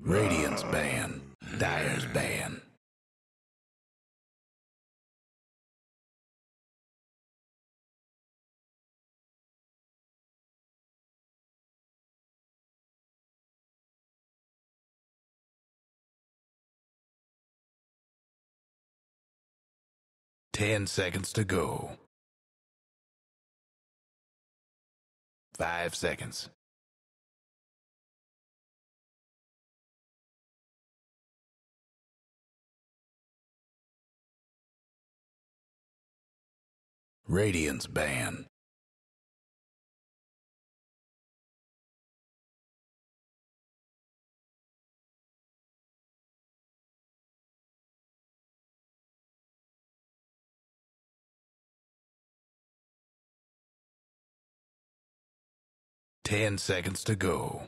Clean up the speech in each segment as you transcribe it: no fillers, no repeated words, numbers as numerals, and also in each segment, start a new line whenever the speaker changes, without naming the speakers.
Radiant's ban. Dire's ban. Ten seconds to go. 5 seconds. Radiant's ban. Ten seconds to go.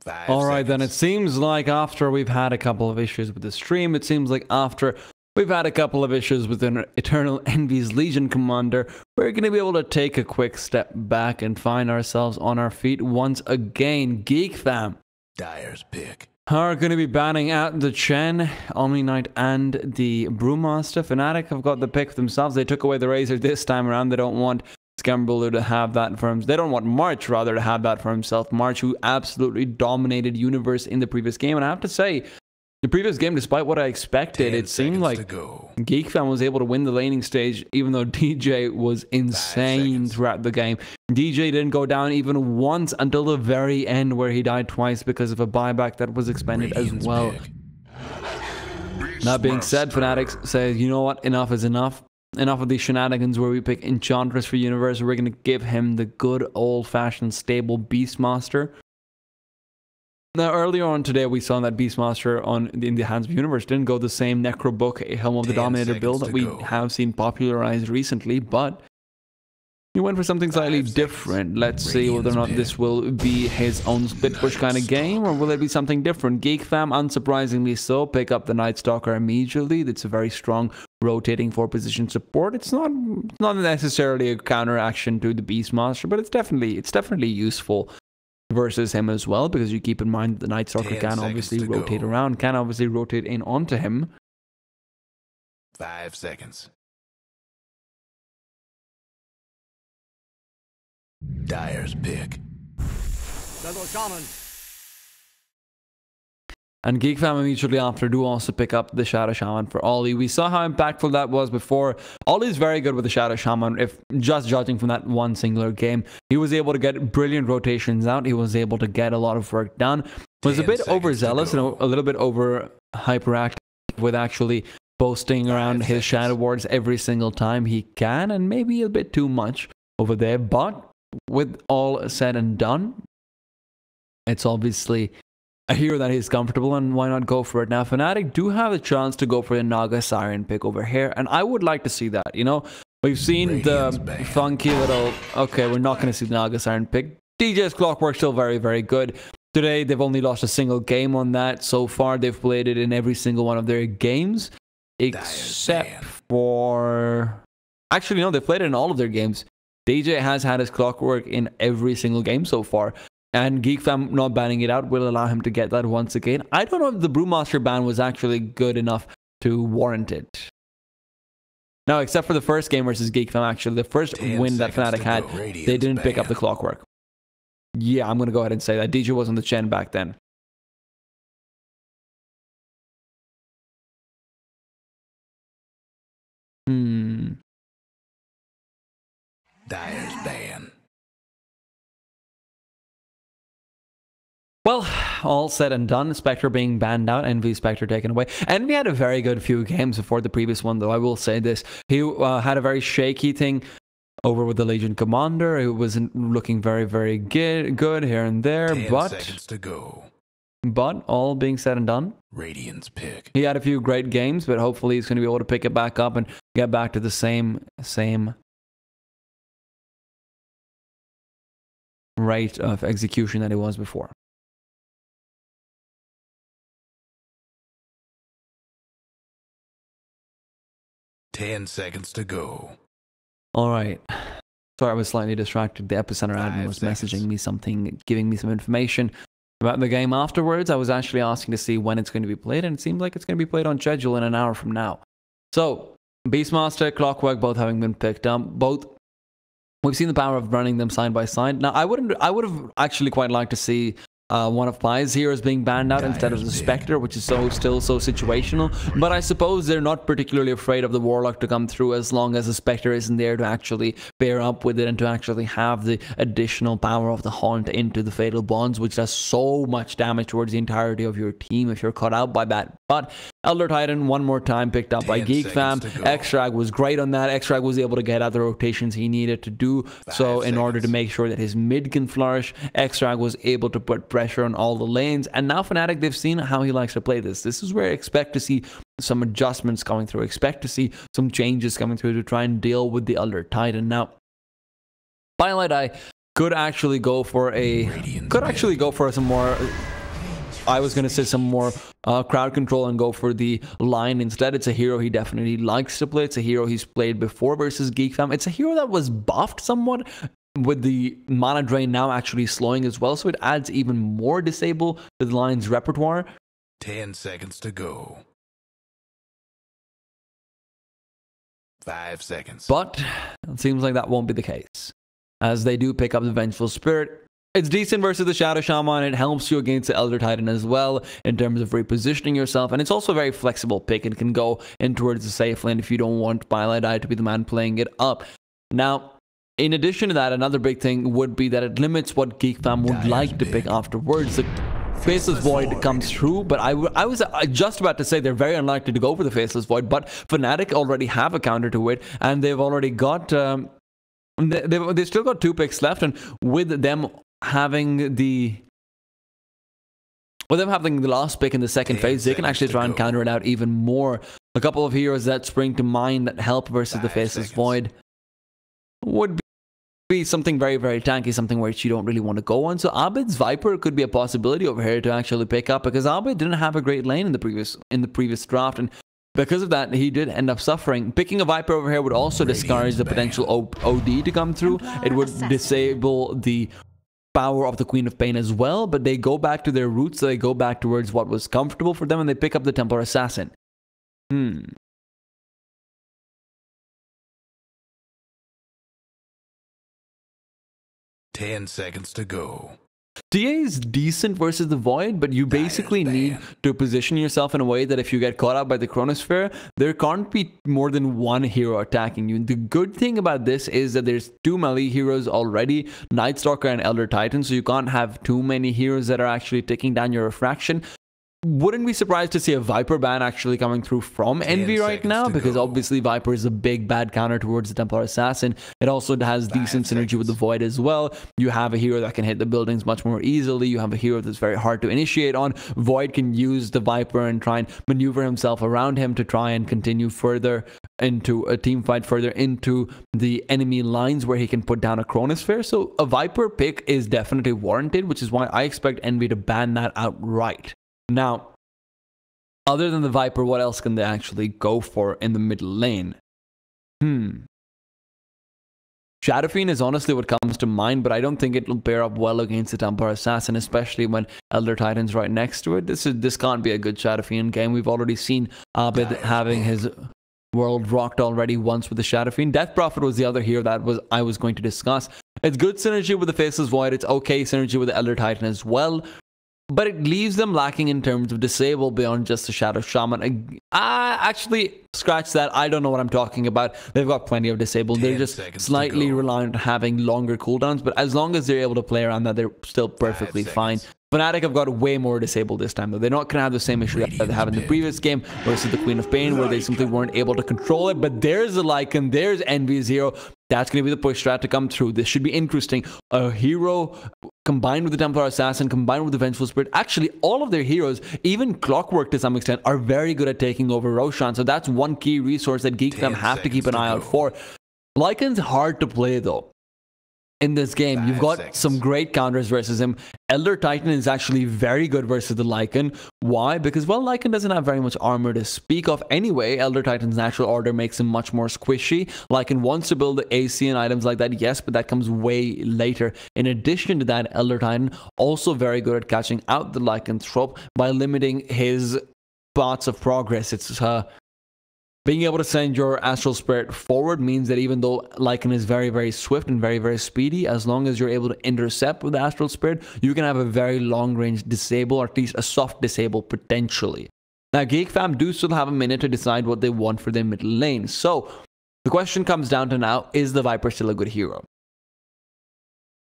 5
All right, then it
seconds.
seems like after we've had a couple of issues with the stream, it seems like after we've had a couple of issues with an Eternal Envy's Legion Commander, we're going to be able to take a quick step back and find ourselves on our feet once again. Geek fam
Dire's pick.
are going to be banning out the Chen, Omni Knight, and the Brewmaster. FNATIC have got the pick themselves. They took away the Razor this time around. They don't want Scamberloo to have that for him. They don't want March, rather, to have that for himself. March, who absolutely dominated Universe in the previous game. And I have to say, the previous game, despite what I expected, it seemed like Geek Fam was able to win the laning stage, even though DJ was insane throughout the game. DJ didn't go down even once until the very end, where he died twice because of a buyback that was expended as well. That being said, FNATIC says, you know what, enough is enough. Enough of these shenanigans where we pick Enchantress for Universe. We're going to give him the good old-fashioned stable Beastmaster. Now, earlier on today, we saw that Beastmaster in the hands of Universe didn't go the same Necro Book, Helm of the Dominator build that we have seen popularized recently, but he went for something slightly different. Let's see whether or not this will be his own split push kind of game, or will it be something different? Geek Fam, unsurprisingly so, pick up the Night Stalker immediately. That's a very strong rotating 4-position support. It's not necessarily a counteraction to the Beastmaster, but it's definitely useful versus him as well, because you keep in mind the Night Stalker can obviously rotate around, can obviously rotate in onto him.
5 seconds. Dire's pick.
Shaman.
And Geek Fam immediately after do also pick up the Shadow Shaman for Ollie. We saw how impactful that was before. Ollie's very good with the Shadow Shaman, if just judging from that one singular game. He was able to get brilliant rotations out. He was able to get a lot of work done. Was a bit overzealous and a little bit over hyperactive with actually boasting around his Shadow Wards every single time he can, and maybe a bit too much over there. But with all said and done, it's obviously a hero that is comfortable, and why not go for it? Now, FNATIC do have a chance to go for the Naga Siren pick over here, and I would like to see that. You know, we've seen the funky little... Okay, we're not going to see the Naga Siren pick. DJ's Clockwork still very, very good. Today, they've only lost a single game on that. So far, they've played it in every single one of their games, except for... Actually, no, they've played it in all of their games. DJ has had his Clockwork in every single game so far. And Geek Fam not banning it out will allow him to get that once again. I don't know if the Brewmaster ban was actually good enough to warrant it. No, except for the first game versus Geek Fam, actually. The first win that FNATIC had, they didn't pick up the Clockwork. Yeah, I'm going to go ahead and say that. DJ was on the Chen back then.
Dire's ban.
Well, all said and done, Spectre being banned out, Envy Spectre taken away. Envy had a very good few games before the previous one, though, I will say this. He had a very shaky thing over with the Legion Commander. It wasn't looking very, very good here and there,
10
but...
seconds to go.
But, all being said and done,
Radiant's pick.
he had a few great games, but hopefully he's going to be able to pick it back up and get back to the same rate of execution that it was before.
Ten seconds to go.
All right. Sorry, I was slightly distracted. The Epicenter admin was messaging me something, giving me some information about the game afterwards. I was actually asking to see when it's going to be played, and it seems like it's going to be played on schedule in an hour from now. So, Beastmaster, Clockwork, both having been picked up. Both, we've seen the power of running them side by side. Now, I would have actually quite liked to see one of Pi's heroes being banned out instead of the Spectre, which is still so situational. But I suppose they're not particularly afraid of the Warlock to come through as long as the Spectre isn't there to actually pair up with it and to actually have the additional power of the Haunt into the Fatal Bonds, which does so much damage towards the entirety of your team if you're caught out by that. But Elder Titan, one more time, picked up by GEEK fam. Extrag was great on that. Extrag was able to get out the rotations he needed to do so in order to make sure that his mid can flourish. Extrag was able to put pressure on all the lanes, and now FNATIC, they've seen how he likes to play this. This is where I expect to see some adjustments coming through. Expect to see some changes coming through to try and deal with the Elder Titan. Now, Bylight Eye could actually go for some more. I was going to say some more crowd control and go for the line instead. It's a hero he definitely likes to play. It's a hero he's played before versus GEEK fam. It's a hero that was buffed somewhat with the mana drain now actually slowing as well, so it adds even more disable to the line's repertoire.
10 seconds to go. 5 seconds.
But it seems like that won't be the case, as they do pick up the Vengeful Spirit. It's decent versus the Shadow Shaman. It helps you against the Elder Titan as well in terms of repositioning yourself. And it's also a very flexible pick. It can go in towards the safe lane if you don't want Bylight Eye to be the man playing it up. Now, in addition to that, another big thing would be that it limits what GEEK fam would like to pick afterwards. The Faceless Void comes through, but I was just about to say they're very unlikely to go for the Faceless Void, but FNATIC already have a counter to it, and they've already got... they've still got 2 picks left, and with them having the last pick in the second phase, they can actually try and counter it out even more. A couple of heroes that spring to mind that help versus the Faceless Void would be something very, very tanky, something which you don't really want to go on. So Abed's Viper could be a possibility over here to actually pick up, because Abed didn't have a great lane in the previous draft, and because of that, he did end up suffering. Picking a Viper over here would also discourage the potential OD to come through. It would disable the power of the Queen of Pain as well, but they go back to their roots, so they go back towards what was comfortable for them, and they pick up the Templar Assassin.
10 seconds to go.
TA is decent versus the Void, but you basically need to position yourself in a way that if you get caught out by the Chronosphere, there can't be more than one hero attacking you. The good thing about this is that there's 2 melee heroes already, Night Stalker and Elder Titan, so you can't have too many heroes that are actually taking down your refraction. Wouldn't be surprised to see a Viper ban actually coming through from Envy right now, because obviously Viper is a big bad counter towards the Templar Assassin. It also has decent synergy with the Void as well. You have a hero that can hit the buildings much more easily. You have a hero that's very hard to initiate on. Void can use the Viper and try and maneuver himself around him to try and continue further into a team fight, further into the enemy lines where he can put down a Chronosphere. So a Viper pick is definitely warranted, which is why I expect Envy to ban that outright. Now, other than the Viper, what else can they actually go for in the middle lane? Shadow Fiend is honestly what comes to mind, but I don't think it'll pair up well against the Templar Assassin, especially when Elder Titan's right next to it. This can't be a good Shadow Fiend game. We've already seen Abed having his world rocked already once with the Shadow Fiend. Death Prophet was the other hero that I was going to discuss. It's good synergy with the Faceless Void. It's okay synergy with the Elder Titan as well. But it leaves them lacking in terms of disable beyond just the Shadow Shaman. Actually, scratch that. I don't know what I'm talking about. They've got plenty of disable. They're just slightly reliant on having longer cooldowns. But as long as they're able to play around that, they're still perfectly fine. FNATIC have got way more disable this time, though. They're not going to have the same issue that they have in the previous game versus the Queen of Pain, where they simply weren't able to control it. But there's a Lycan, there's Envy's hero. That's going to be the push strat to come through. This should be interesting. A hero combined with the Templar Assassin, combined with the Vengeful Spirit. Actually, all of their heroes, even Clockwork to some extent, are very good at taking over Roshan. So that's one key resource that GEEK fam have to keep an eye out for. Lycan's hard to play, though. in this game. You've got some great counters versus him. Elder Titan is actually very good versus the Lycan. Why? Because, well, Lycan doesn't have very much armor to speak of anyway. Elder Titan's natural order makes him much more squishy. Lycan wants to build the AC and items like that, yes, but that comes way later. In addition to that, Elder Titan also very good at catching out the Lycanthrope by limiting his paths of progress. It's being able to send your Astral Spirit forward means that even though Lycan is very, very swift and very, very speedy, as long as you're able to intercept with the Astral Spirit, you can have a very long-range disable, or at least a soft disable potentially. Now, GEEK fam do still have a minute to decide what they want for their middle lane. So, the question comes down to now, is the Viper still a good hero?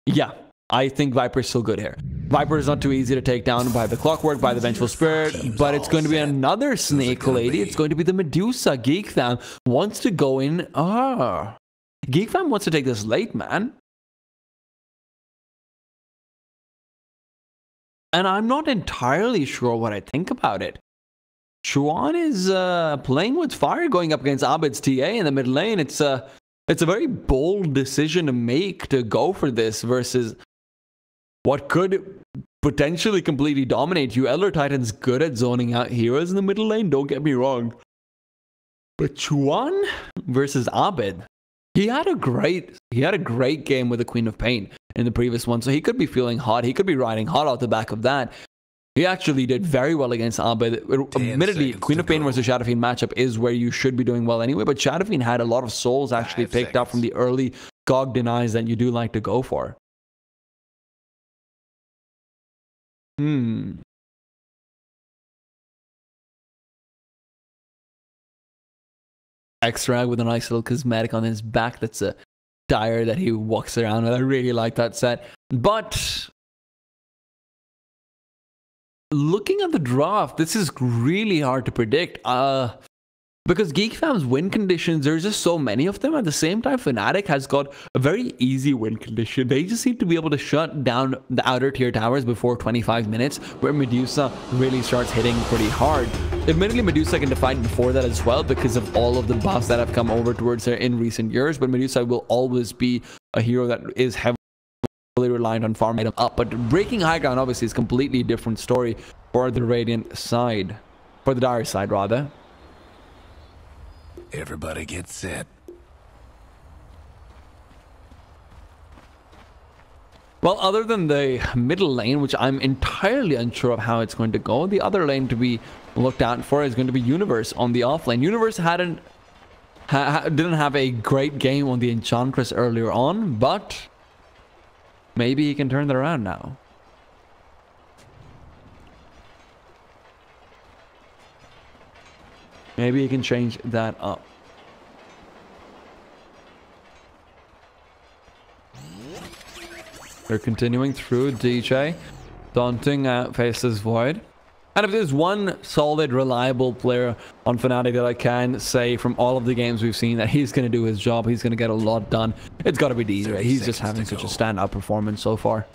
Yeah, I think Viper is still good here. Viper is not too easy to take down by the Clockwork, by the Vengeful Spirit, but it's going to be another Snake Lady. It's going to be the Medusa. GEEK fam wants to go in. GEEK fam wants to take this late, man. And I'm not entirely sure what I think about it. Chuan is playing with fire, going up against Abed's TA in the mid lane. It's a very bold decision to make, to go for this versus what could potentially completely dominate you. Elder Titan's good at zoning out heroes in the middle lane, don't get me wrong. But Chuan versus Abed, he had a great game with the Queen of Pain in the previous one, so he could be feeling hot. He could be riding hot off the back of that. He actually did very well against Abed. Admittedly, Queen of Pain versus Shadowfiend matchup is where you should be doing well anyway, but Shadowfiend had a lot of souls actually picked up from the early GOG denies that you do like to go for. X-Rag with a nice little cosmetic on his back. That's a tire that he walks around with. I really like that set. But looking at the draft, this is really hard to predict. Because GEEK fam's win conditions, there's just so many of them. At the same time, FNATIC has got a very easy win condition. They just seem to be able to shut down the outer tier towers before 25 minutes, where Medusa really starts hitting pretty hard. Admittedly, Medusa can defend before that as well because of all of the buffs that have come over towards her in recent years, but Medusa will always be a hero that is heavily reliant on farm item up. But breaking high ground obviously is a completely different story for the Radiant side. For the Dire side, rather.
Everybody get set.
Well, other than the middle lane, which I'm entirely unsure of how it's going to go, the other lane to be looked out for is going to be Universe on the off lane. Universe didn't have a great game on the Enchantress earlier on, but maybe he can turn that around now. Maybe he can change that up. They're continuing through DJ. Daunting faces Void. And if there's one solid, reliable player on FNATIC that I can say from all of the games we've seen that he's going to do his job, he's going to get a lot done, it's got to be DJ. He's just having such a standout performance so far.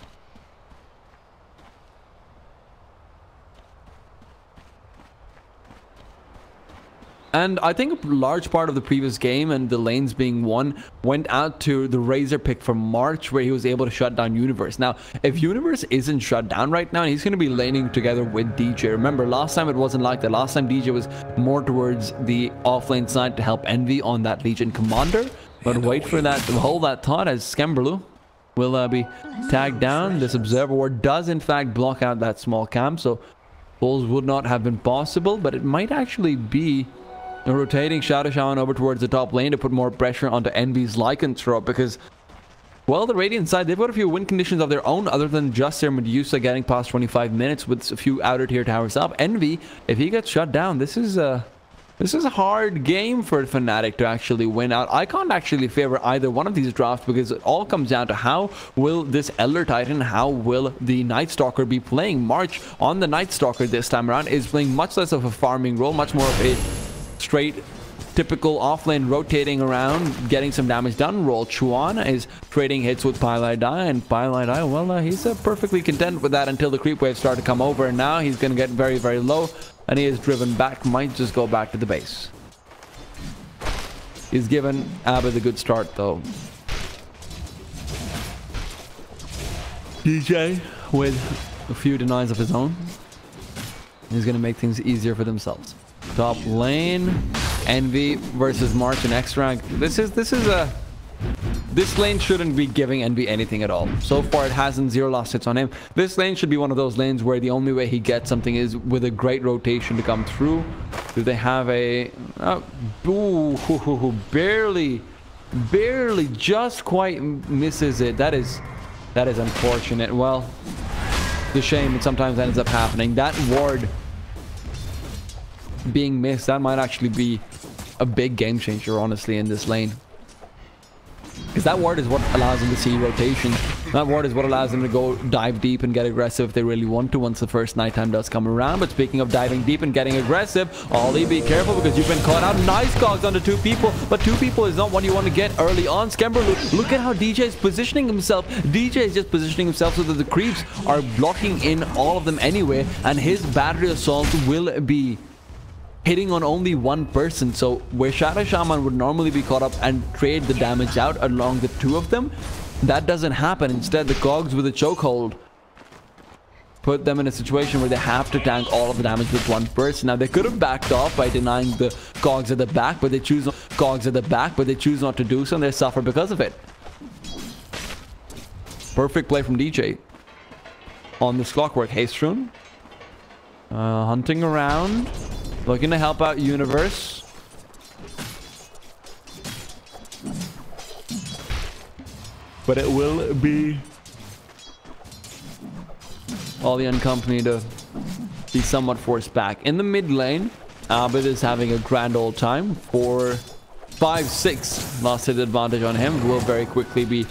And I think a large part of the previous game and the lanes being won went out to the Razor pick from March, where he was able to shut down Universe. Now, if Universe isn't shut down right now, he's going to be laning together with DJ. Remember, last time it wasn't like that. Last time DJ was more towards the offlane side to help Envy on that Legion Commander. But wait for that, hold that thought, as Skemberlu will be tagged down. This Observer Ward does in fact block out that small camp, so pulls would not have been possible, but it might actually be rotating Shadow Shaman over towards the top lane to put more pressure onto Envy's Lycanthrope, because, well, the Radiant side, they've got a few win conditions of their own other than just their Medusa getting past 25 minutes with a few outer tier towers up. Envy, if he gets shut down, this is a hard game for FNATIC to actually win out. I can't actually favor either one of these drafts because it all comes down to how will this Elder Titan, how will the Night Stalker be playing. March on the Night Stalker this time around is playing much less of a farming role, much more of a straight typical offlane rotating around getting some damage done role. Chuan is trading hits with Pylai Dai, and Pylai Dai, well, he's perfectly content with that until the creep waves start to come over, and now he's going to get very, very low, and he is driven back. Might just go back to the base. He's given Abed a good start though. DJ with a few denies of his own is going to make things easier for themselves. Top lane, Envy versus March and X-Rank. This lane shouldn't be giving Envy anything at all. So far, it hasn't. 0 last hits on him. This lane should be one of those lanes where the only way he gets something is with a great rotation to come through. Do they have a... barely, just quite misses it. That is unfortunate. Well, the shame it sometimes ends up happening. That ward being missed, that might actually be a big game changer, honestly, in this lane. Because that ward is what allows them to see rotation. That ward is what allows them to go dive deep and get aggressive if they really want to once the first nighttime does come around. But speaking of diving deep and getting aggressive, Ollie, be careful because you've been caught out. Nice cogs onto 2 people, but 2 people is not what you want to get early on. Skemberlu, look at how DJ is positioning himself. DJ is just positioning himself so that the creeps are blocking in all of them anyway, and his battery assault will be hitting on only 1 person. So where Shadow Shaman would normally be caught up and trade the damage out along the 2 of them, that doesn't happen. Instead, the cogs with a chokehold put them in a situation where they have to tank all of the damage with 1 person. Now they could have backed off by denying the cogs at the back, but they choose not to do so, and they suffer because of it. Perfect play from DJ on this Clockwork. Haste Rune hunting around, looking to help out Universe. But it will be Ollie and company to be somewhat forced back. In the mid lane, Abid is having a grand old time. 4-5-6 last hit advantage on him will very quickly be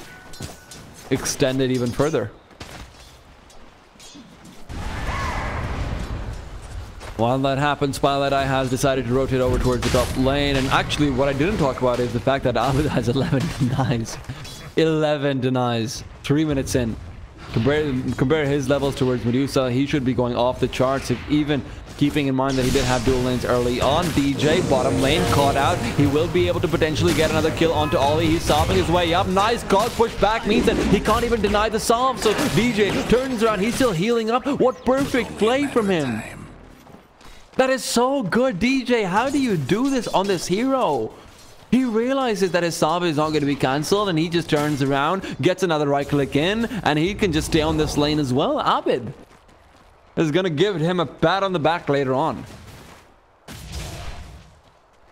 extended even further. While that happens, Spotlight Eye has decided to rotate over towards the top lane. And actually, what I didn't talk about is the fact that Abid has 11 denies. 11 denies. 3 minutes in. Compare his levels towards Medusa. He should be going off the charts, if even keeping in mind that he did have dual lanes early on. DJ, bottom lane, caught out. He will be able to potentially get another kill onto Ollie. He's solving his way up. Nice cog push back means that he can't even deny the solve. So DJ turns around. He's still healing up. What perfect play from him. That is so good, DJ. How do you do this on this hero? He realizes that his salve is not going to be cancelled, and he just turns around, gets another right click in, and he can just stay on this lane as well. Abid is going to give him a pat on the back later on.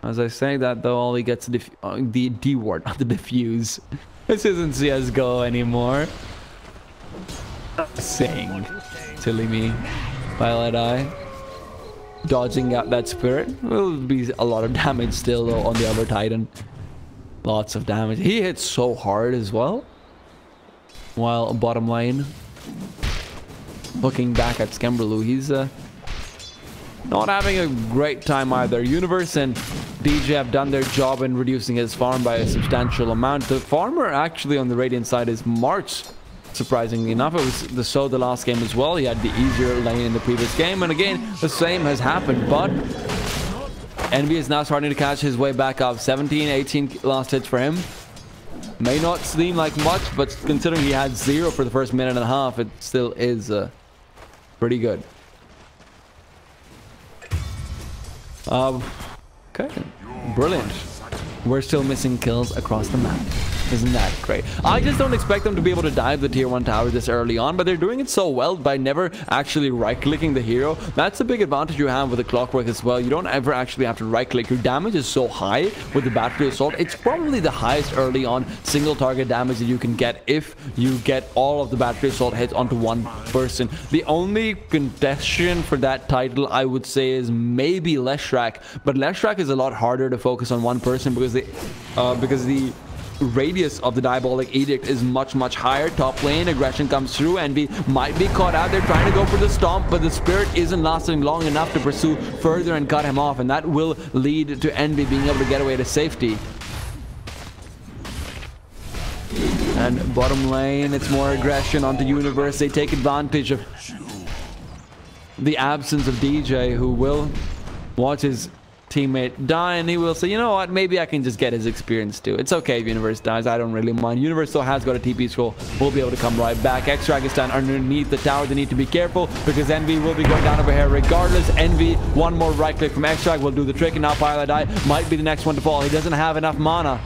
As I say that, though, all he gets the D ward, not the diffuse. This isn't CSGO anymore. Saying, silly me. Violet Eye. Dodging out that spirit will be a lot of damage still, though, on the other Titan. Lots of damage. He hits so hard as well. While bottom lane, looking back at Skemberlu, he's not having a great time either. Universe and DJ have done their job in reducing his farm by a substantial amount. The farmer actually on the Radiant side is March. Surprisingly enough, it was the last game as well. He had the easier lane in the previous game, and again the same has happened. But Envy is now starting to catch his way back up. 17-18 last hits for him. May not seem like much, but considering he had 0 for the first minute and a half, it still is pretty good. Okay, brilliant. We're still missing kills across the map. Isn't that great? I just don't expect them to be able to dive the tier 1 tower this early on, but they're doing it so well by never actually right-clicking the hero. That's a big advantage you have with the Clockwork as well. You don't ever actually have to right-click. Your damage is so high with the battery assault. It's probably the highest early on single target damage that you can get if you get all of the battery assault hits onto 1 person. The only contestation for that title, I would say, is maybe Leshrac, but Leshrac is a lot harder to focus on 1 person because the radius of the Diabolic Edict is much higher. Top lane aggression comes through, Envy might be caught out. They're trying to go for the stomp, but the spirit isn't lasting long enough to pursue further and cut him off, and that will lead to Envy being able to get away to safety. And bottom lane, it's more aggression onto Universe. They take advantage of the absence of DJ, who will watch his teammate die, and he will say, you know what, maybe I can just get his experience too. It's okay if Universe dies, I don't really mind. Universe still has got a TP scroll, will be able to come right back. Extract is stand underneath the tower. They need to be careful because Envy will be going down over here regardless. Envy, one more right click from Extract will do the trick, and now Pilot Die might be the next one to fall. He doesn't have enough mana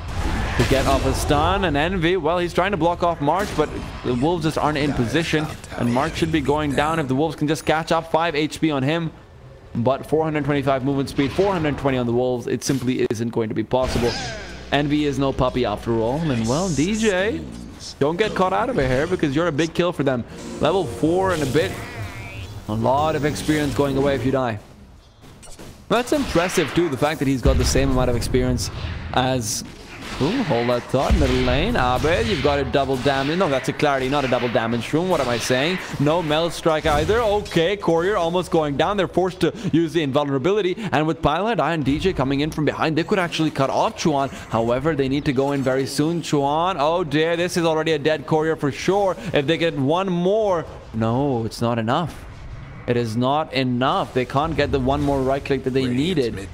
to get off a stun, and Envy, well, he's trying to block off March, but the Wolves just aren't in position, and March should be going down if the Wolves can just catch up. 5 HP on him, but 425 movement speed, 420 on the Wolves. It simply isn't going to be possible. Envy is no puppy after all, and well, DJ, don't get caught out of it here because you're a big kill for them. Level 4 and a bit. A lot of experience going away if you die. That's impressive too, the fact that he's got the same amount of experience as... Ooh, hold that thought. Middle lane. Abed, you've got a double damage. No, that's a Clarity, not a double damage room. What am I saying? No Meld Strike either. Okay, Courier almost going down. They're forced to use the invulnerability. And with Pilot Eye and DJ coming in from behind, they could actually cut off Chuan. However, they need to go in very soon. Chuan, oh dear, this is already a dead Courier for sure. If they get one more... No, it's not enough. It is not enough. They can't get the one more right click that they needed.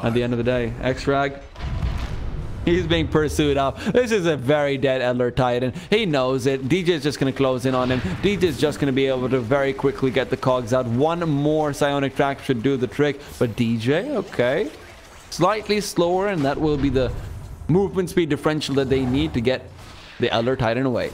At the end of the day, X-Rag... He's being pursued up. This is a very dead Elder Titan. He knows it. DJ's just going to close in on him. DJ's just going to be able to very quickly get the cogs out. One more Psionic Track should do the trick. But DJ, okay. Slightly slower, and that will be the movement speed differential that they need to get the Elder Titan away.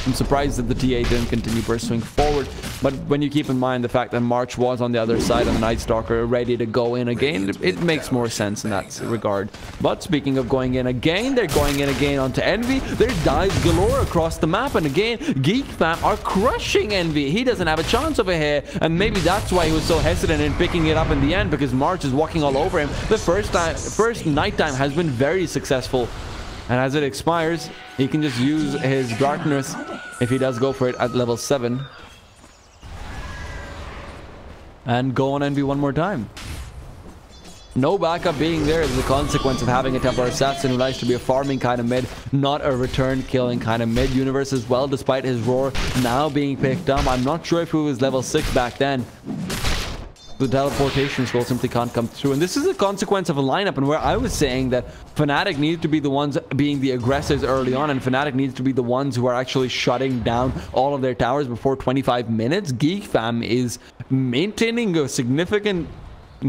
I'm surprised that the TA didn't continue pursuing forward, but when you keep in mind the fact that March was on the other side and the Night Stalker ready to go in again, it makes more sense in that regard. But speaking of going in again, they're going in again onto Envy. There's dives galore across the map, and again, GEEK fam are crushing Envy. He doesn't have a chance over here, and maybe that's why he was so hesitant in picking it up in the end, because March is walking all over him. The first nighttime has been very successful. And as it expires, he can just use his darkness if he does go for it at level 7. And go on Envy one more time. No backup being there is the consequence of having a Templar Assassin who likes to be a farming kind of mid, not a return killing kind of mid. Universe as well, despite his roar now being picked up. I'm not sure if he was level 6 back then. The teleportation scroll simply can't come through, and this is a consequence of a lineup, and where I was saying that FNATIC needs to be the ones being the aggressors early on, and FNATIC needs to be the ones who are actually shutting down all of their towers before 25 minutes. GEEK fam is maintaining a significant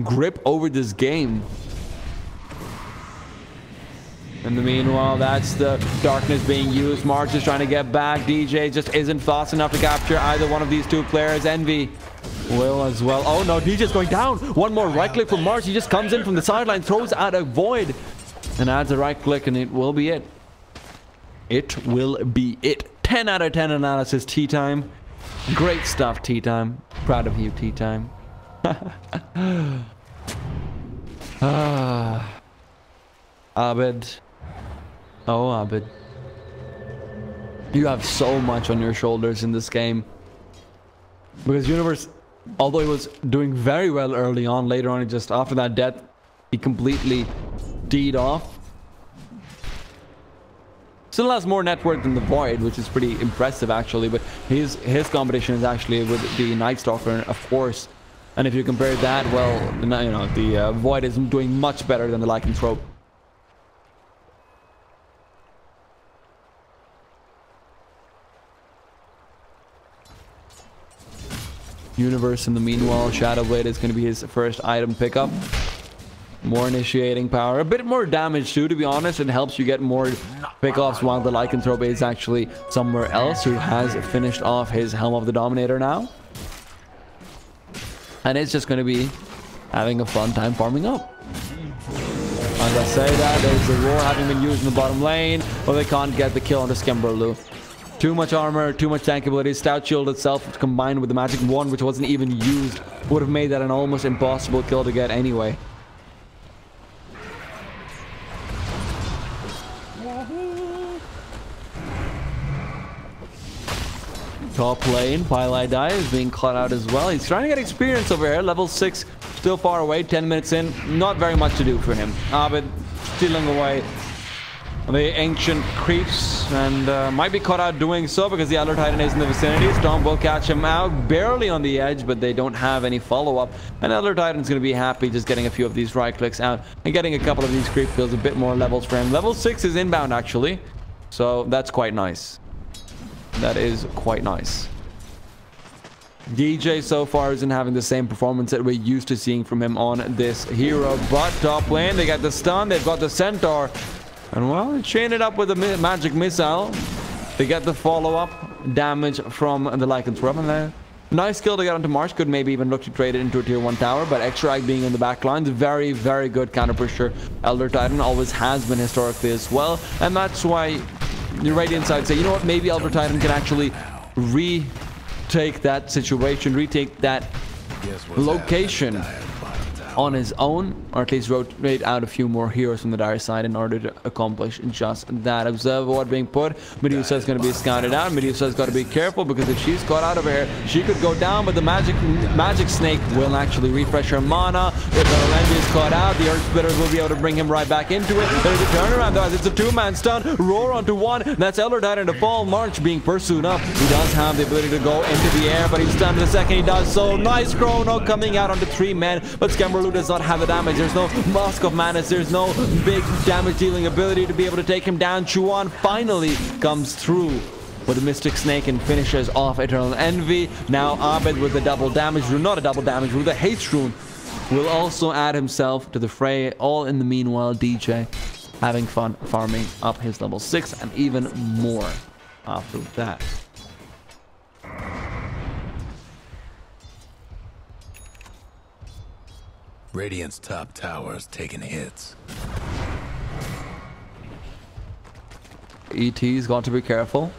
grip over this game. In the meanwhile, that's the darkness being used. March is trying to get back. DJ just isn't fast enough to capture either one of these two players. Envy will as well. Oh no, DJ's going down. One more right click from March. He just comes in from the sideline, throws out a void, and adds a right click, and it will be it. It will be it. 10 out of 10 analysis, Tea Time. Great stuff, Tea Time. Proud of you, Tea Time. Abed. Oh, Abed. You have so much on your shoulders in this game. Because Universe, although he was doing very well early on, later on, just after that death, he completely D'd off. Still has more net worth than the Void, which is pretty impressive actually, but his competition is actually with the Night Stalker, of course. And if you compare that, well, you know, the Void is doing much better than the Lycanthrope. Universe in the meanwhile, Shadow Blade is going to be his first item pickup. More initiating power, a bit more damage too, to be honest. It helps you get more pickoffs while the Lycanthrope is actually somewhere else, who has finished off his Helm of the Dominator now. And it's just going to be having a fun time farming up. As I say that, there's the roar having been used in the bottom lane, but they can't get the kill on the Skemberlu. Too much armor, too much tank ability. Stout Shield itself combined with the Magic Wand, which wasn't even used, would have made that an almost impossible kill to get anyway. Top lane, Pilot Die is being caught out as well. He's trying to get experience over here. Level 6, still far away, 10 minutes in. Not very much to do for him. Abed stealing away. the ancient creeps, and might be caught out doing so because the Elder Titan is in the vicinity. Storm will catch him out, barely on the edge, but they don't have any follow-up. And Elder Titan's going to be happy just getting a few of these right clicks out and getting a couple of these creep kills, a bit more levels for him. Level 6 is inbound, actually, so that's quite nice. That is quite nice. DJ so far isn't having the same performance that we're used to seeing from him on this hero, but top lane, they got the stun, they've got the centaur. And well, they chain it up with a magic missile. They get the follow-up damage from the Lycanthrope. And there, nice skill to get onto March. Could maybe even look to trade it into a tier 1 tower. But Extract being in the back line is very, very good counter pusher. Elder Titan always has been historically as well. And that's why the Radiant side say, you know what, maybe Elder Titan can actually retake that situation, retake that location on his own, or at least rotate out a few more heroes from the dire side in order to accomplish just that. Observer ward being put. Medusa is going to be scouted out. Medusa's got to be careful because if she's caught out of here, she could go down, but the magic snake will actually refresh her mana. If the Lenji is caught out, the Earth Splitters will be able to bring him right back into it. There's a turnaround though, as it's a 2-man stun. Roar onto one. That's Elder Titan to fall. March being pursued up. He does have the ability to go into the air, but he's stunned the second he does so. Nice chrono coming out onto 3 men, but Skemmerlu does not have the damage. There's no Mask of Manus. There's no big damage dealing ability to be able to take him down. Chuan finally comes through with a Mystic Snake and finishes off Eternal Envy. Now Abed with the double damage rune, not a double damage rune, the haste rune, will also add himself to the fray. All in the meanwhile, DJ having fun farming up his level 6 and even more after that.
Radiant's top tower's taking hits.
ET's got to be careful.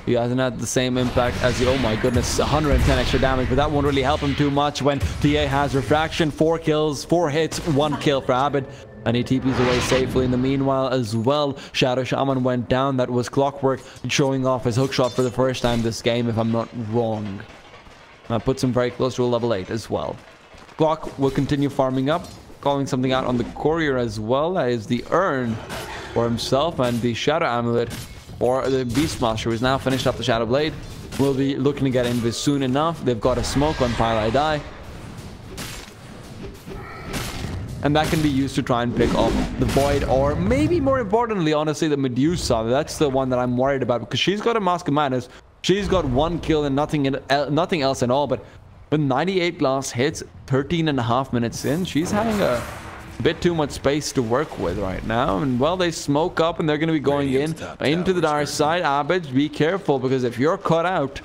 He hasn't had the same impact as the, oh my goodness, 110 extra damage, but that won't really help him too much when TA has refraction. 4 kills, 4 hits, 1 kill for Abed, and he TPs away safely. In the meanwhile as well, Shadow Shaman went down. That was Clockwork showing off his hookshot for the first time this game, if I'm not wrong. That puts him very close to a level 8 as well. Clock will continue farming up, calling something out on the courier as well. That is the urn for himself, and the Shadow Amulet for the Beastmaster, who has now finished up the Shadow Blade. Will be looking to get Invis soon enough. They've got a smoke on Pile Die, and that can be used to try and pick off the Void, or maybe more importantly, honestly, the Medusa. That's the one that I'm worried about, because she's got a Mask of Madness. She's got 1 kill and nothing else at all, but with 98 last hits, 13.5 minutes in, she's having a bit too much space to work with right now. And well, they smoke up and they're going to be going into the dire side. Abed, be careful, because if you're caught out,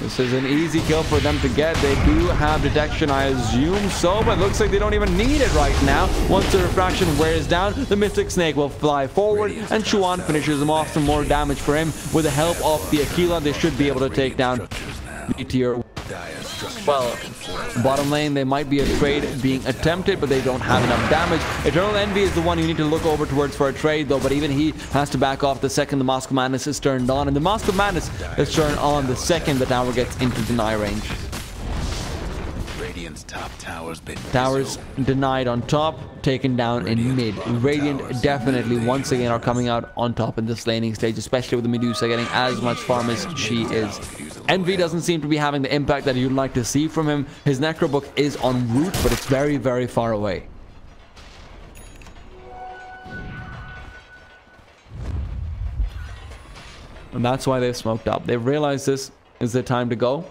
this is an easy kill for them to get. They do have detection, I assume so, but it looks like they don't even need it right now. Once the refraction wears down, the Mystic Snake will fly forward, and Chuan finishes him off. Some more damage for him. With the help of the Aquila, they should be able to take down the tier. Well, bottom lane, there might be a trade being attempted, but they don't have enough damage. Eternal Envy is the one you need to look over towards for a trade, though, but even he has to back off the second the Mask of Madness is turned on, and the Mask of Madness is turned on the second the tower gets into deny range.
Radiant's top tower's been
Towers denied on top, taken down in mid. Radiant definitely once again are coming out on top in this laning stage, especially with the Medusa getting as much farm as she is. Envy doesn't seem to be having the impact that you'd like to see from him. His Necro Book is en route, but it's very, very far away. And that's why they've smoked up. They've realized this is the time to go.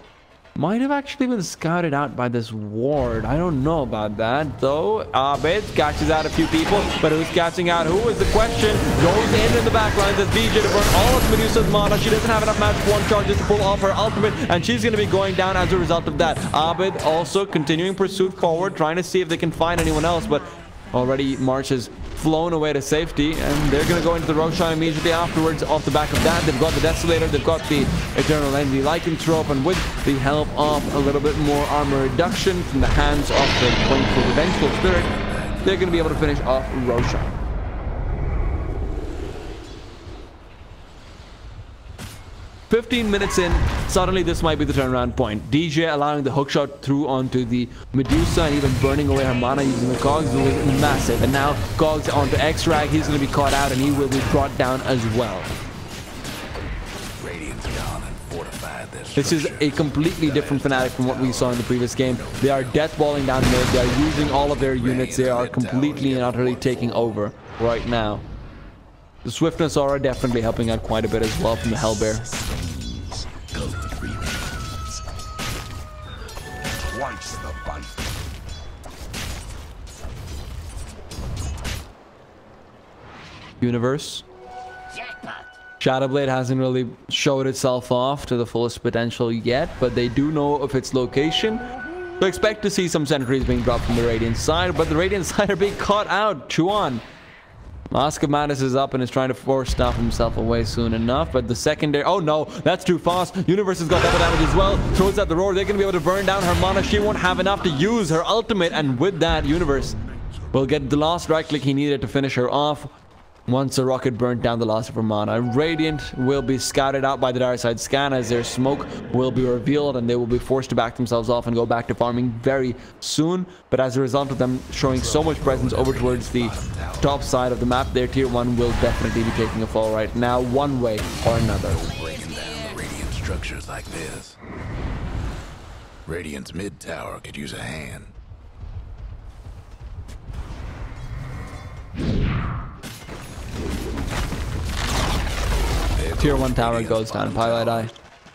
Might have actually been scouted out by this ward. I don't know about that, though. Abed catches out a few people, but who's catching out who is the question. Goes in the back line. There's DJ to burn all of Medusa's mana. She doesn't have enough match 1 charges to pull off her ultimate, and she's going to be going down as a result of that. Abed also continuing pursuit forward, trying to see if they can find anyone else, but already March has flown away to safety, and they're going to go into the Roshan immediately afterwards. Off the back of that, they've got the Desolator, they've got the Eternal Envy Lycanthrope, and with the help of a little bit more armor reduction from the hands of the Vengeful Spirit, they're going to be able to finish off Roshan. 15 minutes in, suddenly this might be the turnaround point. DJ allowing the hookshot through onto the Medusa and even burning away her mana using the Cogs was massive. And now Cogs onto X-Rag. He's going to be caught out and he will be brought down as well. This is a completely different Fnatic from what we saw in the previous game. They are deathballing down mid. They are using all of their units. They are completely and utterly taking over right now. The Swiftness Aura definitely helping out quite a bit as well from the Hellbear. Universe. Shadowblade hasn't really showed itself off to the fullest potential yet, but they do know of its location. So expect to see some sentries being dropped from the Radiant side, but the Radiant side are being caught out. Chuan. Mask of Madness is up and is trying to force stop himself away soon enough, but the secondary... Oh no, that's too fast. Universe has got double damage as well. Throws out the roar. They're going to be able to burn down her mana. She won't have enough to use her ultimate, and with that, Universe will get the last right click he needed to finish her off. Once the rocket burnt down the last of her mana, Radiant will be scouted out by the Dire Side scan as their smoke will be revealed and they will be forced to back themselves off and go back to farming very soon. But as a result of them showing so much presence over towards the top side of the map, their tier 1 will definitely be taking a fall right now, one way or another.
Breaking down the Radiant structures like this. Radiant's mid tower could use a hand.
Tier 1 tower goes down. Pilot Eye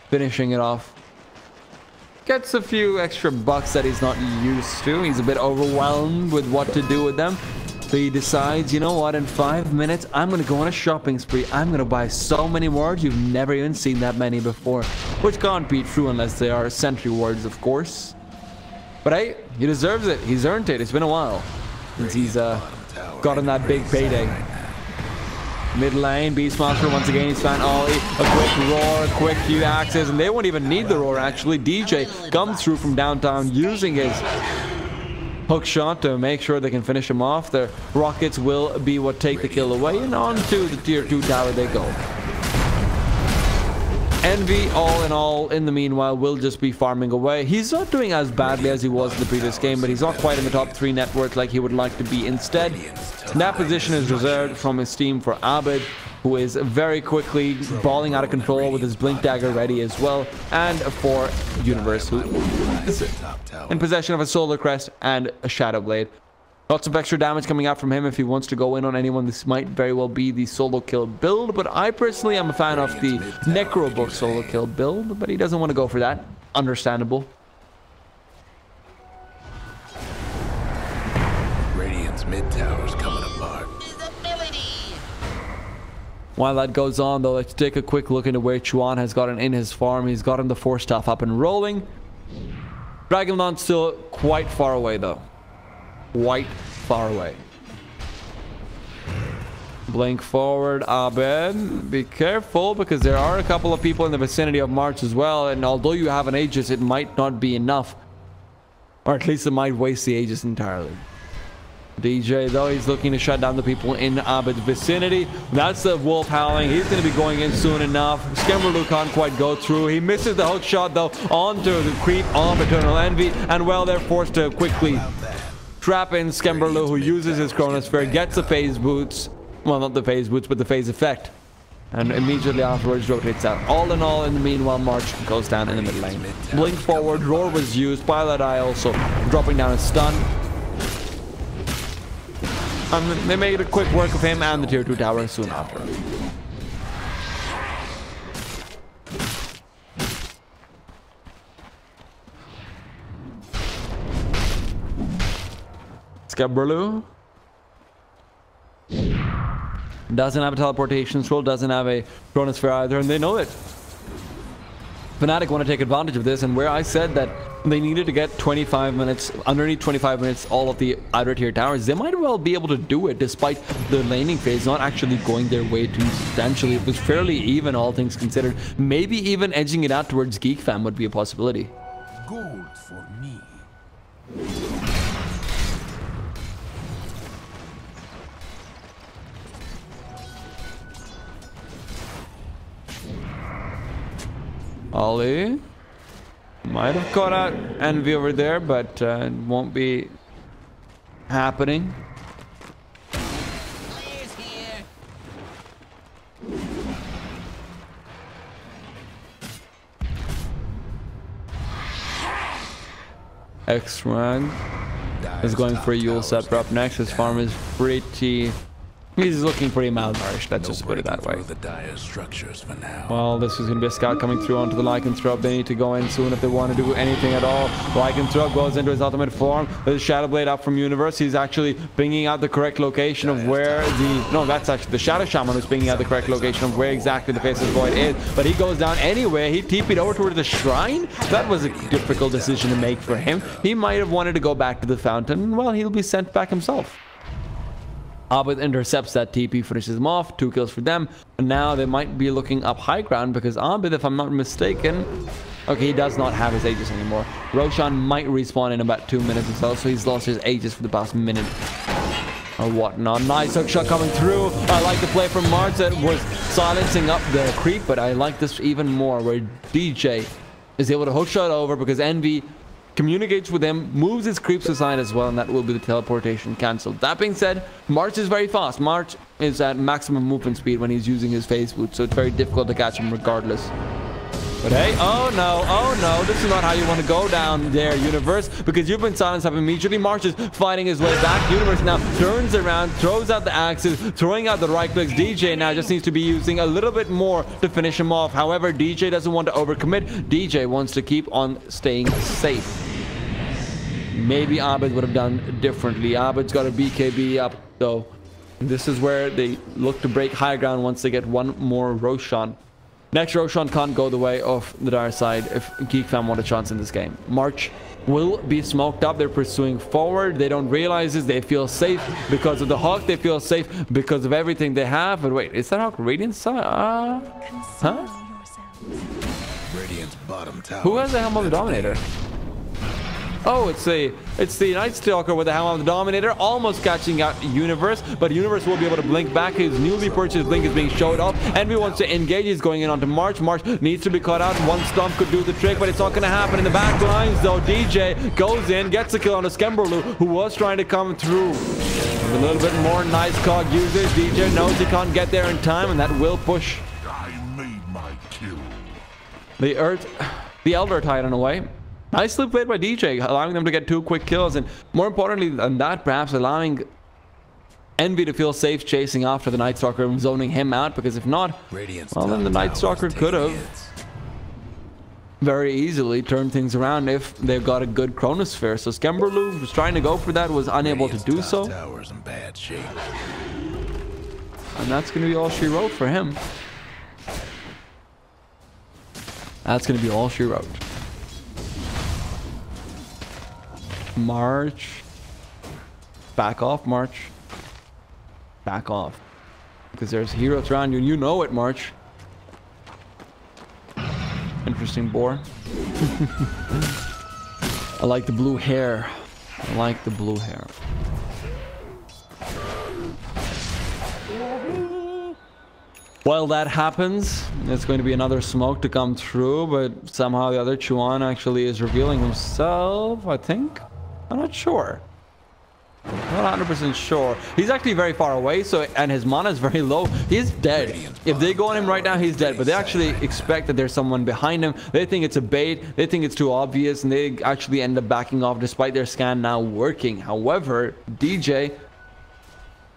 finishing it off. Gets a few extra bucks that he's not used to. He's a bit overwhelmed with what to do with them. So he decides, you know what, in 5 minutes, I'm going to go on a shopping spree. I'm going to buy so many wards. You've never even seen that many before. Which can't be true unless they are sentry wards, of course. But hey, he deserves it. He's earned it. It's been a while since he's gotten that big payday. Mid lane, Beastmaster once again, he's found Ollie, a quick roar, a quick few axes, and they won't even need the roar actually. DJ comes through from downtown using his hook shot to make sure they can finish him off. The rockets will be what take the kill away, and on to the tier 2 tower they go. Envy, all in all, in the meanwhile, will just be farming away. He's not doing as badly as he was in the previous game, but he's not quite in the top 3 net worth like he would like to be instead. That position is reserved from his team for Abed, who is very quickly balling out of control with his Blink Dagger ready as well, and for Universe, who is in possession of a Solar Crest and a Shadow Blade. Lots of extra damage coming out from him if he wants to go in on anyone. This might very well be the solo kill build, but I personally am a fan of the Necro Book solo kill build, but he doesn't want to go for that. Understandable.
Radiant's mid tower's coming apart.
While that goes on, though, let's take a quick look into where Chuan has gotten in his farm. He's gotten the 4 stuff up and rolling. Dragonlance still quite far away, though. Quite far away. Blink forward, Abed. Be careful, because there are a couple of people in the vicinity of March as well, and although you have an Aegis, it might not be enough. Or at least it might waste the Aegis entirely. DJ, though, he's looking to shut down the people in Abed's vicinity. That's the wolf howling. He's going to be going in soon enough. Skemmerlu can't quite go through. He misses the hook shot, though, onto the creep of Eternal Envy, and well, they're forced to quickly trap in Skemmerlu, who uses his Chronosphere, gets the phase boots. Well, not the phase boots, but the phase effect. And immediately afterwards rotates out. All in all, in the meanwhile, March goes down in the mid lane. Blink forward, Roar was used. Pilot Eye also dropping down a stun. They made a quick work of him and the tier 2 tower soon after. Skemmerlu doesn't have a teleportation scroll, doesn't have a Chronosphere either, and they know it. Fnatic want to take advantage of this, and where I said that they needed to get 25 minutes, underneath 25 minutes, all of the outer tier towers, they might well be able to do it despite the laning phase not actually going their way too substantially. It was fairly even, all things considered. Maybe even edging it out towards GEEK fam would be a possibility.
Gold for me.
Ollie might have caught out Envy over there, but it won't be happening. X-Rag is going for a Yule Scepter up next. His farm is pretty... He's looking pretty malnourished, let's just put it that way.
The dire structures for now.
Well, this is going to be a scout coming through onto the Lycanthrope. They need to go in soon if they want to do anything at all. Lycanthrope goes into his ultimate form. There's Shadow Blade up from Universe. He's actually pinging out the correct location of where the... No, that's actually the Shadow Shaman who's pinging out the correct location of where exactly the Faceless Void is. But he goes down anyway. He TP'd over towards the shrine. That was a difficult decision to make for him. He might have wanted to go back to the fountain. Well, he'll be sent back himself. Abed intercepts that TP, finishes him off. 2 kills for them. And now they might be looking up high ground because Abed, if I'm not mistaken... Okay, he does not have his Aegis anymore. Roshan might respawn in about 2 minutes or so, so he's lost his Aegis for the past minute or whatnot. Nice hook shot coming through. I like the play from March that was silencing up the creep, but I like this even more where DJ is able to hook shot over because Envy communicates with him, moves his creeps aside as well, and that will be the teleportation cancelled. That being said, March is very fast. March is at maximum movement speed when he's using his phase boot, so it's very difficult to catch him regardless. But hey, oh no, this is not how you want to go down there, Universe, because you've been silenced up immediately. March is fighting his way back. Universe now turns around, throws out the axes, throwing out the right clicks. DJ now just needs to be using a little bit more to finish him off. However, DJ doesn't want to overcommit. DJ wants to keep on staying safe. Maybe Abed would have done differently. Abed's got a BKB up, though. This is where they look to break high ground once they get one more Roshan. Next Roshan can't go the way of the dire side if GEEK fam want a chance in this game. March will be smoked up. They're pursuing forward. They don't realize this. They feel safe because of the Hawk. They feel safe because of everything they have. But wait, is that Hawk Radiant side? Huh?
Radiant's bottom tower.
Who has the Helm of the Dominator? Oh, it's the Night Stalker with the Helm of the Dominator, almost catching out Universe, but Universe will be able to blink back. His newly purchased blink is being showed off. Envy wants to engage. He's going in onto March. March needs to be caught out. One stomp could do the trick, but it's not going to happen in the back lines, though. DJ goes in, gets a kill on a Skemberlu, who was trying to come through. With a little bit more nice cog usage. DJ knows he can't get there in time, and that will push
I made my kill.
the Elder Titan away. Nicely played by DJ, allowing them to get 2 quick kills, and more importantly than that, perhaps allowing Envy to feel safe chasing after the Night Stalker and zoning him out, because if not, well, then the Night Stalker could have very easily turned things around if they've got a good Chronosphere. So Skemberlu was trying to go for that, was unable to do so.
Tower's in bad shape.
And that's going to be all she wrote for him. That's going to be all she wrote. March. Back off, March. Back off. Because there's heroes around you and you know it, March. Interesting boar. I like the blue hair. I like the blue hair. While that happens, it's going to be another smoke to come through, but somehow the other Chuan actually is revealing himself, I think. I'm not sure. Not 100% sure. He's actually very far away, so and his mana is very low. He's dead. If they go on him right now, he's dead. But they actually expect that there's someone behind him. They think it's a bait. They think it's too obvious, and they actually end up backing off despite their scan now working. However, DJ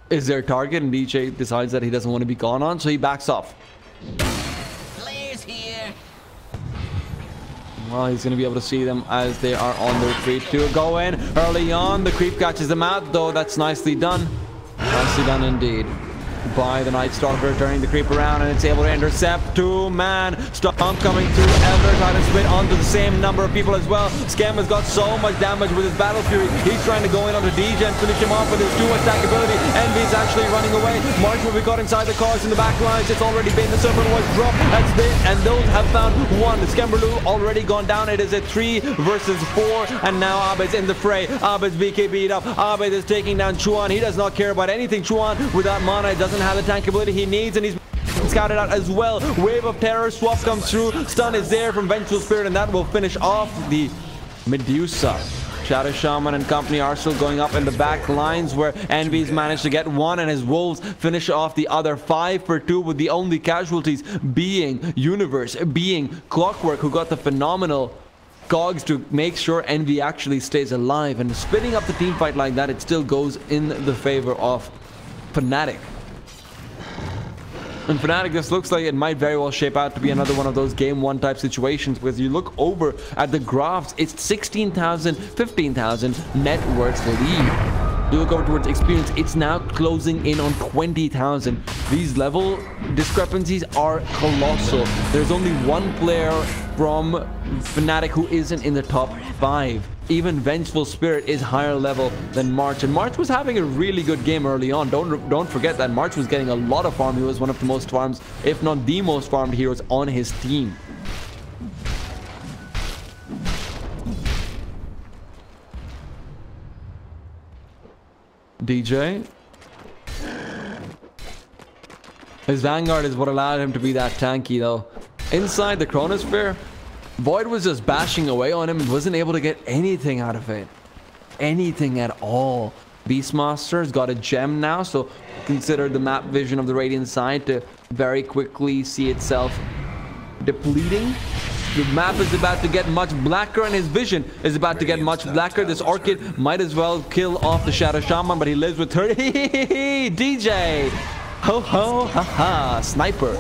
is their target, and DJ decides that he doesn't want to be gone on, so he backs off. Well, he's going to be able to see them as they are on their retreat to go in early on. The creep catches them out, though. That's nicely done. Nicely done indeed by the Night Stalker, turning the creep around, and it's able to intercept. 2-man stomp coming through. Elder Titan split onto the same number of people as well. Scam has got so much damage with his Battle Fury. He's trying to go in onto DJ and finish him off, but there's too much stackability. Envy's actually running away. March will be caught inside the cars in the back lines. It's already been the Serpent was dropped. That's been, and those have found one. The Skemberlu already gone down. It is a 3 versus 4, and now Abed's in the fray. Abed's BKB'd up. Abed is taking down Chuan. He does not care about anything. Chuan without mana doesn't have the tankability he needs, and he's scouted out as well. Wave of Terror swap comes through. Stun is there from Vengeful Spirit, and that will finish off the Medusa. Shadow Shaman and company are still going up in the back lines, where Envy's managed to get one, and his wolves finish off the other 5 for 2, with the only casualties being Universe, being Clockwork, who got the phenomenal cogs to make sure Envy actually stays alive. And splitting up the team fight like that, it still goes in the favor of FNATIC. And FNATIC, this looks like it might very well shape out to be another one of those game 1 type situations, because you look over at the graphs, it's 16,000, 15,000 net worth lead. You look over towards experience, it's now closing in on 20,000. These level discrepancies are colossal. There's only one player from FNATIC who isn't in the top 5. Even Vengeful Spirit is higher level than March, and March was having a really good game early on. Don't forget that March was getting a lot of farm. He was one of the most farmed, if not the most farmed heroes on his team. DJ, his Vanguard is what allowed him to be that tanky though. Inside the Chronosphere, Void was just bashing away on him and wasn't able to get anything out of it. Anything at all. Beastmaster's got a gem now, so consider the map vision of the Radiant side to very quickly see itself depleting. The map is about to get much blacker, and his vision is about to get much blacker. This Orchid might as well kill off the Shadow Shaman, but he lives with 30. DJ! Ho ho ha ha! Sniper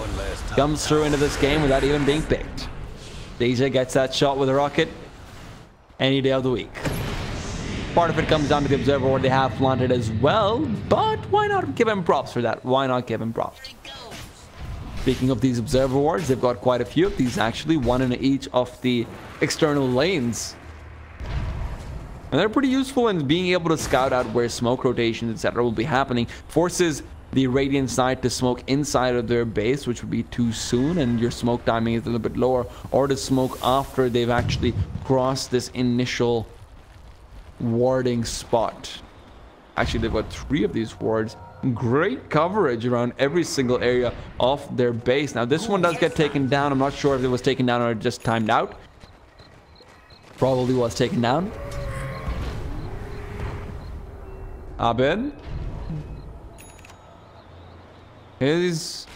comes through into this game without even being picked. DJ gets that shot with a rocket any day of the week. Part of it comes down to the Observer where they have planted as well, but why not give him props for that? Why not give him props? Speaking of these Observer wards, they've got quite a few of these actually, one in each of the external lanes. And they're pretty useful in being able to scout out where smoke rotations, etc. will be happening. Forces the Radiant side to smoke inside of their base, which would be too soon, and your smoke timing is a little bit lower, or to smoke after they've actually crossed this initial warding spot. Actually, they've got 3 of these wards. Great coverage around every single area of their base. Now, this one does get taken down. I'm not sure if it was taken down or just timed out. Probably was taken down. Abed. His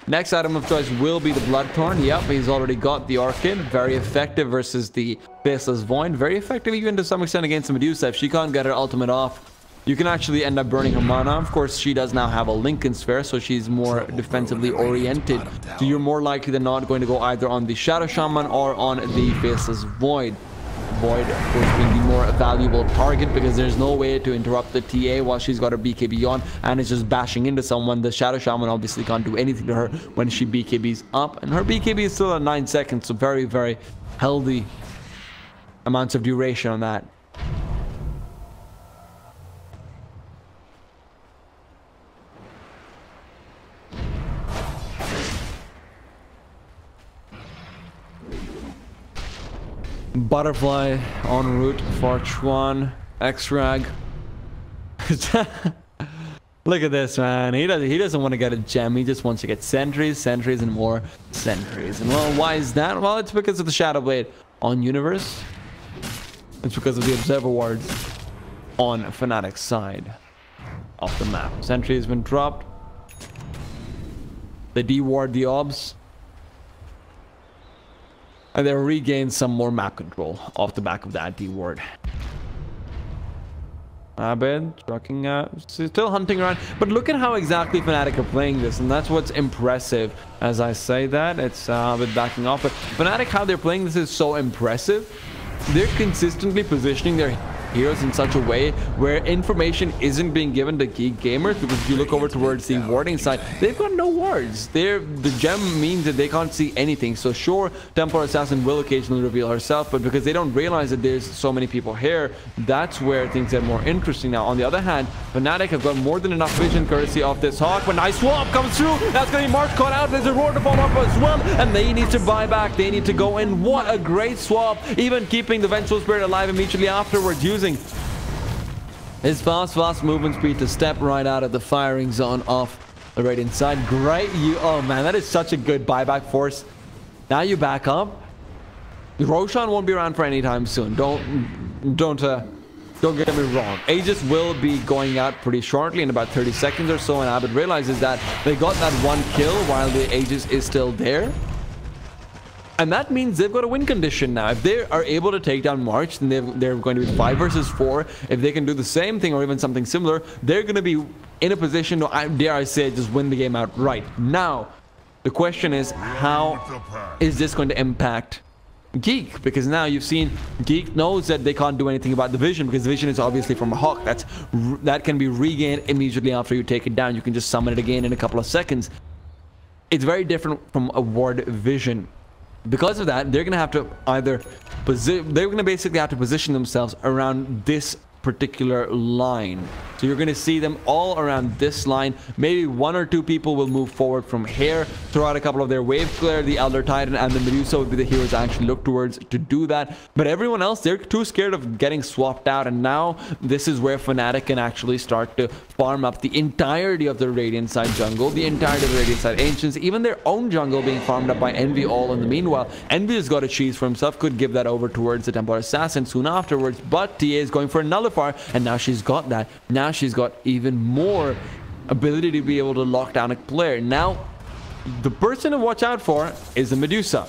next item of choice will be the Bloodthorn. Yep, he's already got the Orchid. Very effective versus the Faceless Void. Very effective even to some extent against the Medusa. If she can't get her ultimate off, you can actually end up burning her mana. Of course, she does now have a Lincoln Sphere, so she's more defensively oriented. So you're more likely than not going to go either on the Shadow Shaman or on the Faceless Void. Void, of course, being the more valuable target because there's no way to interrupt the TA while she's got her BKB on and is just bashing into someone. The Shadow Shaman obviously can't do anything to her when she BKBs up, and her BKB is still at 9 seconds, so very, very healthy amounts of duration on that. Butterfly en route for Chuan. X-Rag. Look at this, man. He doesn't want to get a gem. He just wants to get sentries, sentries, and more sentries. And well, why is that? Well, it's because of the Shadow Blade on Universe. It's because of the Observer wards on FNATIC's side of the map. Sentry has been dropped. They de-ward the obs. And they'll regain some more map control off the back of that D-ward. Abed, trucking out, still hunting around. But look at how exactly FNATIC are playing this, and that's what's impressive. As I say that, it's a bit backing off. But FNATIC, how they're playing this is so impressive. They're consistently positioning their heroes in such a way where information isn't being given to geek gamers, because if you look over towards the warding side, they've got no wards. The gem means that they can't see anything. So sure, Templar Assassin will occasionally reveal herself, but because they don't realize that there's so many people here, that's where things get more interesting. Now on the other hand, FNATIC have got more than enough vision courtesy of this Hawk, but nice swap comes through. That's going to be March caught out. There's a roar to follow up as well, and they need to buy back. They need to go in. What a great swap, even keeping the Vengeful Spirit alive immediately afterwards, using his fast movement speed to step right out of the firing zone of right inside. Great. Oh man, that is such a good buyback force. Now you back up. Roshan won't be around for any time soon. Don't get me wrong. Aegis will be going out pretty shortly in about 30 seconds or so, and Abbott realizes that they got that one kill while the Aegis is still there. And that means they've got a win condition now. If they are able to take down March, then they're going to be 5 versus 4. If they can do the same thing or even something similar, they're going to be in a position to, dare I say, just win the game outright. Now, the question is, how is this going to impact GEEK? Because now you've seen GEEK knows that they can't do anything about the vision, because the vision is obviously from a hawk. That can be regained immediately after you take it down. You can just summon it again in a couple of seconds. It's very different from a ward vision. Because of that, they're going to have to basically have to position themselves around this particular line. So you're going to see them all around this line. Maybe 1 or 2 people will move forward from here, throw out a couple of their wave clear. The Elder Titan and the Medusa would be the heroes I actually look towards to do that. But everyone else, they're too scared of getting swapped out. And now this is where FNATIC can actually start to farm up the entirety of the Radiant side jungle, the entirety of the Radiant side Ancients, even their own jungle being farmed up by Envy all in the meanwhile. Envy has got a cheese for himself, could give that over towards the Templar Assassin soon afterwards, but TA is going for a Nullifier, and now she's got that. Now she's got even more ability to be able to lock down a player. Now, the person to watch out for is the Medusa,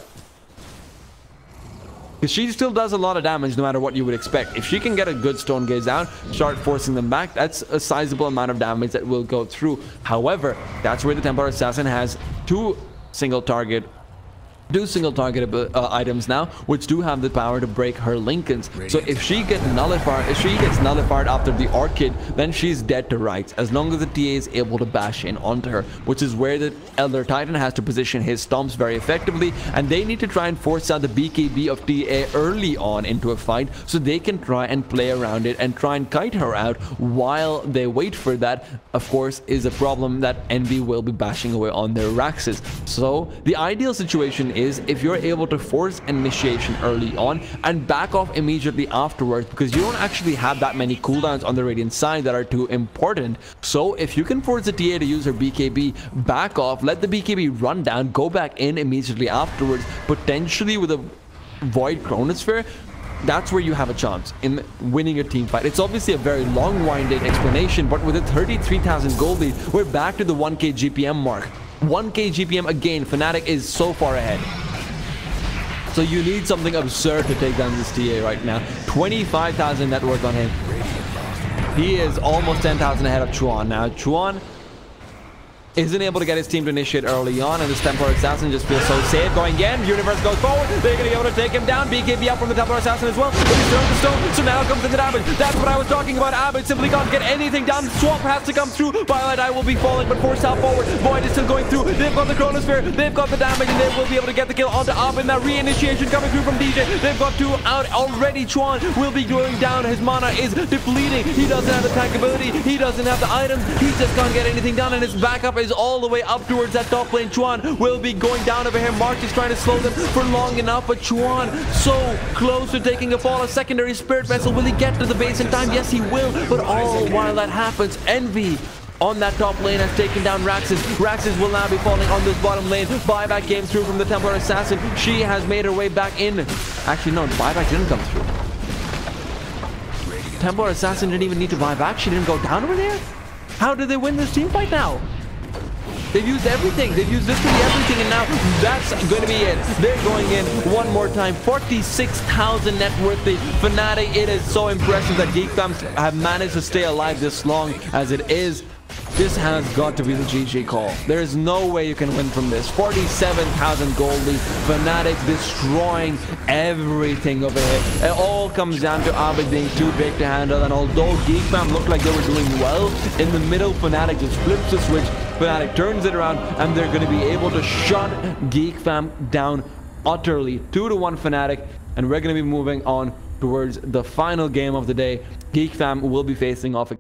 because she still does a lot of damage no matter what you would expect. If she can get a good Stone Gaze out, start forcing them back, that's a sizable amount of damage that will go through. However, that's where the Templar Assassin has two single target items now, which do have the power to break her Lincolns. So if she gets nullified after the Orchid, then she's dead to rights, as long as the TA is able to bash in onto her, which is where the Elder Titan has to position his stomps very effectively, and they need to try and force out the BKB of TA early on into a fight, so they can try and play around it and try and kite her out while they wait for that. Of course, is a problem that Envy will be bashing away on their Raxes. So the ideal situation is if you're able to force initiation early on and back off immediately afterwards, because you don't actually have that many cooldowns on the Radiant side that are too important. So if you can force the TA to use her BKB, back off, let the BKB run down, go back in immediately afterwards, potentially with a Void Chronosphere, that's where you have a chance in winning a team fight. It's obviously a very long-winded explanation, but with a 33,000 gold lead, we're back to the 1k GPM mark. 1k GPM again. FNATIC is so far ahead. So you need something absurd to take down this TA right now. 25,000 net worth on him. He is almost 10,000 ahead of Chuan now. Chuan isn't able to get his team to initiate early on, and this Templar Assassin just feels so safe going in. Universe goes forward. They're going to be able to take him down. BKB up from the Templar Assassin as well. But he's turned to stone, so now comes the damage. That's what I was talking about. Abbott simply can't get anything done. Swamp has to come through. Violet Eye will be falling, but forced out forward. Void is still going through. They've got the Chronosphere. They've got the damage, and they will be able to get the kill onto Abbott. Now re-initiation coming through from DJ. They've got 2 out already. Chuan will be going down. His mana is depleting. He doesn't have the tank ability. He doesn't have the items. He just can't get anything done, and his backup is all the way up towards that top lane. Chuan will be going down over here. March is trying to slow them for long enough, but Chuan so close to taking a fall. A secondary Spirit Vessel. Will he get to the base in time? Yes, he will. But all while that happens, Envy on that top lane has taken down Raxes. Raxes will now be falling on this bottom lane. Buyback came through from the Templar Assassin. She has made her way back in. Actually, no, buyback didn't come through. Templar Assassin didn't even need to buy back. She didn't go down over there. How did they win this team fight now? They've used everything. They've used literally everything, and now that's going to be it. They're going in one more time. 46,000 net worth. The FNATIC, it is so impressive that GEEK have managed to stay alive this long as it is. This has got to be the GG call. There is no way you can win from this. 47,000 gold lead. FNATIC destroying everything over here. It all comes down to Abbott being too big to handle, and although GEEK fam looked like they were doing well, in the middle FNATIC just flips the switch. FNATIC turns it around, and they're going to be able to shut GEEK fam down utterly. 2-1 FNATIC, and we're going to be moving on towards the final game of the day. GEEK fam will be facing off